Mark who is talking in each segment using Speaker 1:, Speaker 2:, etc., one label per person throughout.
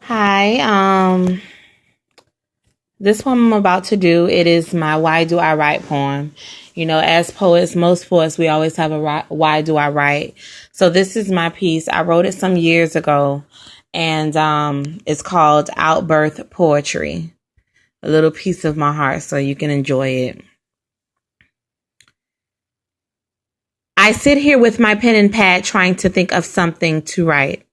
Speaker 1: Hi, this one I'm about to do, it is my Why Do I Write poem. You know, as poets, most poets, we always have a why do I write? So this is my piece. I wrote it some years ago, and it's called Outbirth Poetry. A little piece of my heart so you can enjoy it. I sit here with my pen and pad trying to think of something to write.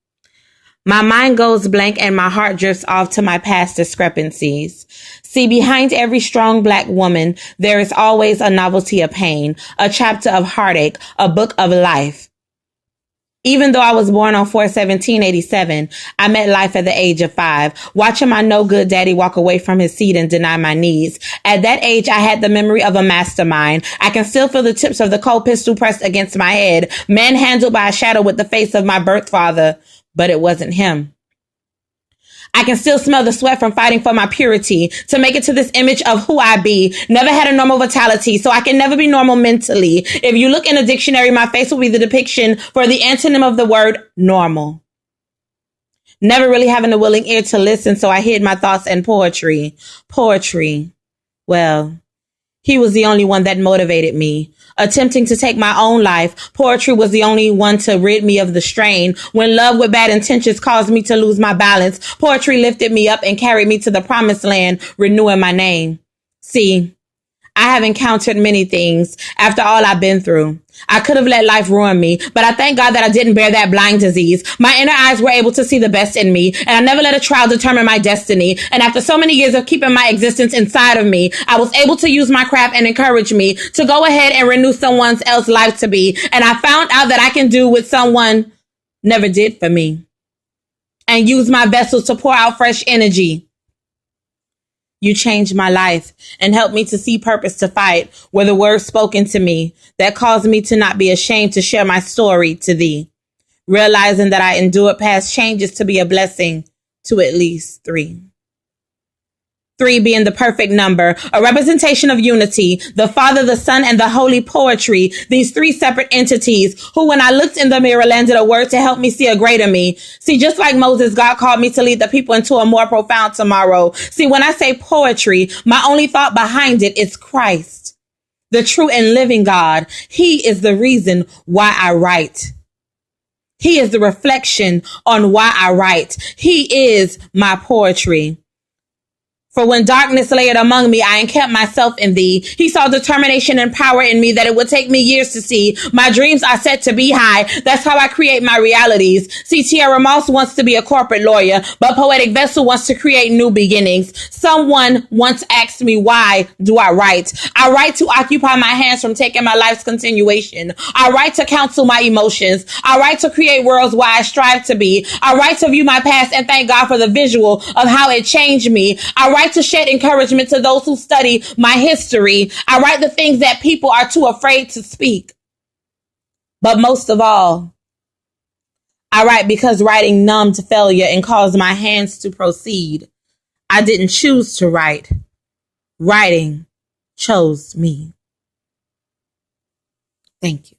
Speaker 1: My mind goes blank and my heart drifts off to my past discrepancies. See, behind every strong black woman, there is always a novelty of pain, a chapter of heartache, a book of life. Even though I was born on 4/17/87, I met life at the age of 5, watching my no good daddy walk away from his seat and deny my needs. At that age, I had the memory of a mastermind. I can still feel the tips of the cold pistol pressed against my head, manhandled by a shadow with the face of my birth father, but it wasn't him. I can still smell the sweat from fighting for my purity to make it to this image of who I be. Never had a normal vitality, so I can never be normal mentally. If you look in a dictionary, my face will be the depiction for the antonym of the word normal. Never really having a willing ear to listen, so I hid my thoughts in poetry. Poetry. Well, he was the only one that motivated me. Attempting to take my own life, poetry was the only one to rid me of the strain. When love with bad intentions caused me to lose my balance, poetry lifted me up and carried me to the promised land, renewing my name. See, I have encountered many things after all I've been through. I could have let life ruin me, but I thank God that I didn't bear that blind disease. My inner eyes were able to see the best in me, and I never let a trial determine my destiny. And after so many years of keeping my existence inside of me, I was able to use my craft and encourage me to go ahead and renew someone else's life to be. And I found out that I can do what someone never did for me, and use my vessels to pour out fresh energy. You changed my life and helped me to see purpose to fight were the words spoken to me that caused me to not be ashamed to share my story to thee, realizing that I endured past changes to be a blessing to at least 3. 3 being the perfect number, a representation of unity, the Father, the Son, and the Holy Poetry, these 3 separate entities who, when I looked in the mirror, landed a word to help me see a greater me. See, just like Moses, God called me to lead the people into a more profound tomorrow. See, when I say poetry, my only thought behind it is Christ, the true and living God. He is the reason why I write. He is the reflection on why I write. He is my poetry. For when darkness layered among me, I encamped myself in thee. He saw determination and power in me that it would take me years to see. My dreams are set to be high. That's how I create my realities. See, Tierra Moss wants to be a corporate lawyer, but Poetic Vessel wants to create new beginnings. Someone once asked me, why do I write? I write to occupy my hands from taking my life's continuation. I write to counsel my emotions. I write to create worlds where I strive to be. I write to view my past and thank God for the visual of how it changed me. I write to shed encouragement to those who study my history. I write the things that people are too afraid to speak. But most of all, I write because writing numbed failure and caused my hands to proceed. I didn't choose to write. Writing chose me. Thank you.